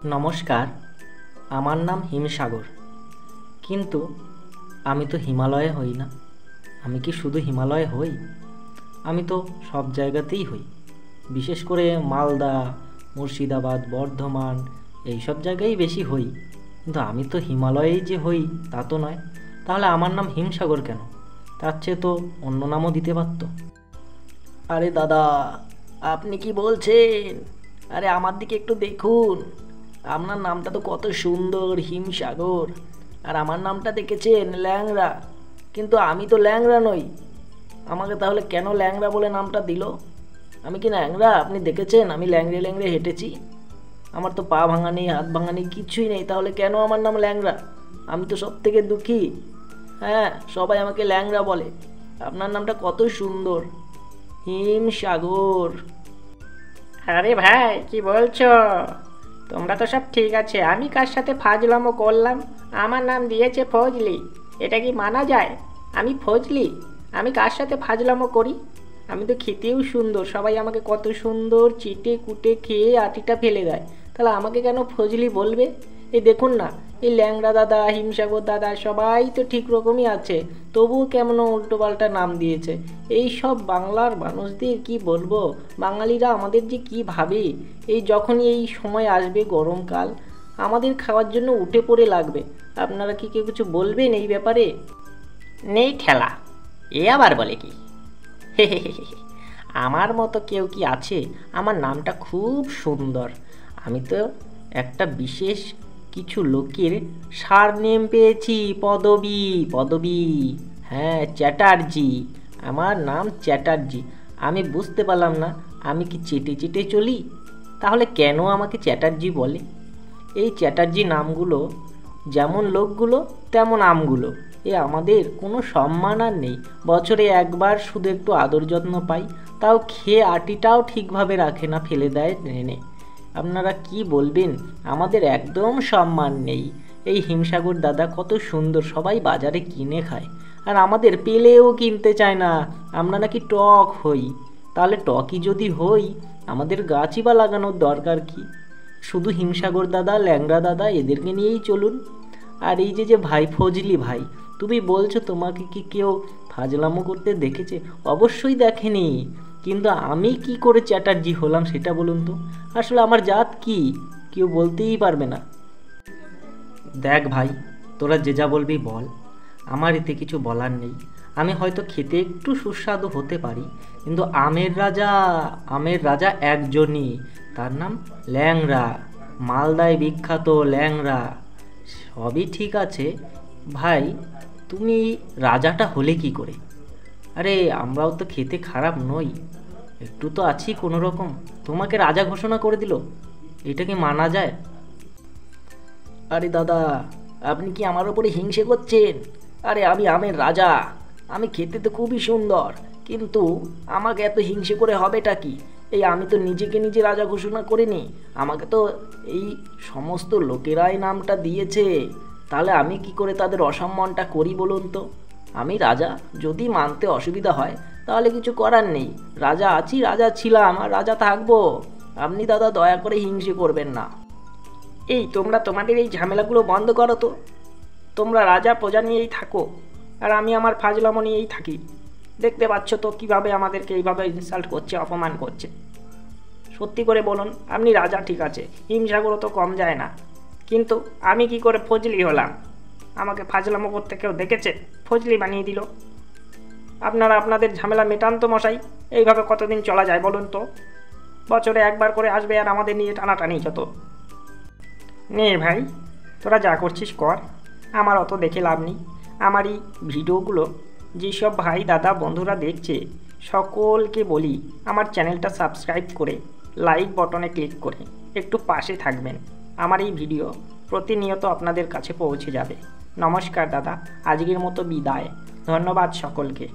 নমস্কার, আমার নাম হিমসাগর। কিন্তু আমি তো হিমালয়ে হই না। আমি কি শুধু হিমালয়ে হই? আমি তো সব জায়গাতেই হই। বিশেষ করে মালদা, মুর্শিদাবাদ, বর্ধমান এই সব জায়গায় বেশি হই। কিন্তু আমি তো হিমালয়েই যে হই তা তো নয়। তাহলে আমার নাম হিমসাগর কেন? তার চেয়ে তো অন্য নামও দিতে পারত। আরে দাদা, আপনি কি বলছেন? আরে আমার দিকে একটু দেখুন। আপনার নামটা তো কত সুন্দর, হিমসাগর। আর আমার নামটা দেখেছেন ল্যাংড়া। কিন্তু আমি তো ল্যাংড়া নই। আমাকে তাহলে কেন ল্যাংড়া বলে নামটা দিল? আমি কি ল্যাংড়া? আপনি দেখেছেন আমি ল্যাংড়ে ল্যাংড়ে হেঁটেছি? আমার তো পা ভাঙা নেই, হাত ভাঙা নেই, কিছুই নেই, তাহলে কেন আমার নাম ল্যাংড়া? আমি তো সব থেকে দুঃখী। হ্যাঁ, সবাই আমাকে ল্যাংড়া বলে। আপনার নামটা কত সুন্দর, হিমসাগর। আরে ভাই, কি বলছো? তোমরা তো সব ঠিক আছে, আমি কার সাথে ফাজলামো করলাম? আমার নাম দিয়েছে ফজলি। এটা কি মানা যায়? আমি ফজলি, আমি কার সাথে ফাজলামো করি? আমি তো খেতেও সুন্দর, সবাই আমাকে কত সুন্দর চিটে কুটে খেয়ে আটিটা ফেলে দেয়। তাহলে আমাকে কেন ফজলি বলবে? এই দেখুন না, এই ল্যাংড়া দাদা, হিমসাগর দাদা সবাই তো ঠিক রকমই আছে, তবুও কেমন উল্টোপাল্টা নাম দিয়েছে। এই সব বাংলার মানুষদের কি বলবো, বাঙালিরা আমাদের যে কি ভাবে। এই যখনই এই সময় আসবে গরমকাল, আমাদের খাওয়ার জন্য উঠে পড়ে লাগবে। আপনারা কি কেউ কিছু বলবেন এই ব্যাপারে? নেই ঠেলা, এ আবার বলে কি? আমার মতো কেউ কি আছে? আমার নামটা খুব সুন্দর। আমি তো একটা বিশেষ কিছু লোকের সারনেম পেয়েছি, পদবী পদবী। হ্যাঁ, চ্যাটার্জি। আমার নাম চ্যাটার্জি। আমি বুঝতে পারলাম না, আমি কি চেটে চেটে চলি? তাহলে কেন আমাকে চ্যাটার্জি বলে? এই চ্যাটার্জি নামগুলো যেমন লোকগুলো তেমন আমগুলো। এ আমাদের কোনো সম্মান আর নেই। বছরে একবার শুধু একটু আদর যত্ন পাই, তাও খেয়ে আটিটাও ঠিকভাবে রাখে না, ফেলে দেয় নেনে। আপনারা কি বলবেন? আমাদের একদম সম্মান নেই। এই হিমসাগর দাদা কত সুন্দর, সবাই বাজারে কিনে খায়, আর আমাদের পেলেও কিনতে চায় না। আমরা নাকি টক হই। তাহলে টকই যদি হই, আমাদের গাছই বা লাগানোর দরকার কি? শুধু হিমসাগর দাদা, ল্যাংড়া দাদা এদেরকে নিয়েই চলুন। আর এই যে ভাই ফজলি ভাই, তুমি বলছো তোমাকে কি কেউ ফাজলামো করতে দেখেছে? অবশ্যই দেখেনি। কিন্তু আমি কি করে চ্যাটার্জি হলাম সেটা বলুন তো। আসলে আমার জাত কি, কেউ বলতেই পারবে না। দেখ ভাই, তোরা যে যা বলবি বল, আমার এতে কিছু বলার নেই। আমি হয়তো খেতে একটু সুস্বাদু হতে পারি, কিন্তু আমের রাজা একজনই, তার নাম ল্যাংড়া। মালদায় বিখ্যাত ল্যাংড়া। সবই ঠিক আছে ভাই, তুমি রাজাটা হলে কি করে? আরে আমরাও তো খেতে খারাপ নই, একটু তো আছি কোনো রকম। তোমাকে রাজা ঘোষণা করে দিল, এটা কি মানা যায়? আরে দাদা, আপনি কি আমার ওপরে হিংসে করছেন? আরে আমি আমের রাজা। আমি খেতে তো খুবই সুন্দর, কিন্তু আমাকে এত হিংসে করে হবেটা কি? এই আমি তো নিজেকে নিজে রাজা ঘোষণা করিনি, আমাকে তো এই সমস্ত লোকেরাই নামটা দিয়েছে। তাহলে আমি কি করে তাদের অসম্মানটা করি বলুন তো? আমি রাজা, যদি মানতে অসুবিধা হয় তাহলে কিছু করার নেই। রাজা আছি, রাজা ছিলাম, আর রাজা থাকবো। আপনি দাদা দয়া করে হিংসে করবেন না। এই তোমরা তোমাদের এই ঝামেলাগুলো বন্ধ করো তো। তোমরা রাজা প্রজা নিয়েই থাকো, আর আমি আমার ফাজলামো নিয়েই থাকি। দেখতে পাচ্ছ তো কীভাবে আমাদেরকে এইভাবে ইনসাল্ট করছে, অপমান করছে। সত্যি করে বলুন, আপনি রাজা ঠিক আছে, হিমসাগরও তো কম যায় না, কিন্তু আমি কি করে ফজলি হলাম? আমাকে ফাজলামো করতে কেউ দেখেছে? ফজলি বানিয়ে দিল। আপনারা আপনাদের ঝামেলা মেটান তো মশাই। এইভাবে কতদিন চলা যায় বলুন তো? বছরে একবার করে আসবে আর আমাদের নিয়ে টানাটানি যত। নে ভাই, তোরা যা করছিস কর, আমার অত দেখে লাভ নেই। আমার এই ভিডিওগুলো যেসব ভাই দাদা বন্ধুরা দেখছে, সকলকে বলি আমার চ্যানেলটা সাবস্ক্রাইব করে লাইক বটনে ক্লিক করে একটু পাশে থাকবেন। আমার এই ভিডিও প্রতিনিয়ত আপনাদের কাছে পৌঁছে যাবে। নমস্কার দাদা, আজকের মতো বিদায়। ধন্যবাদ সকলকে।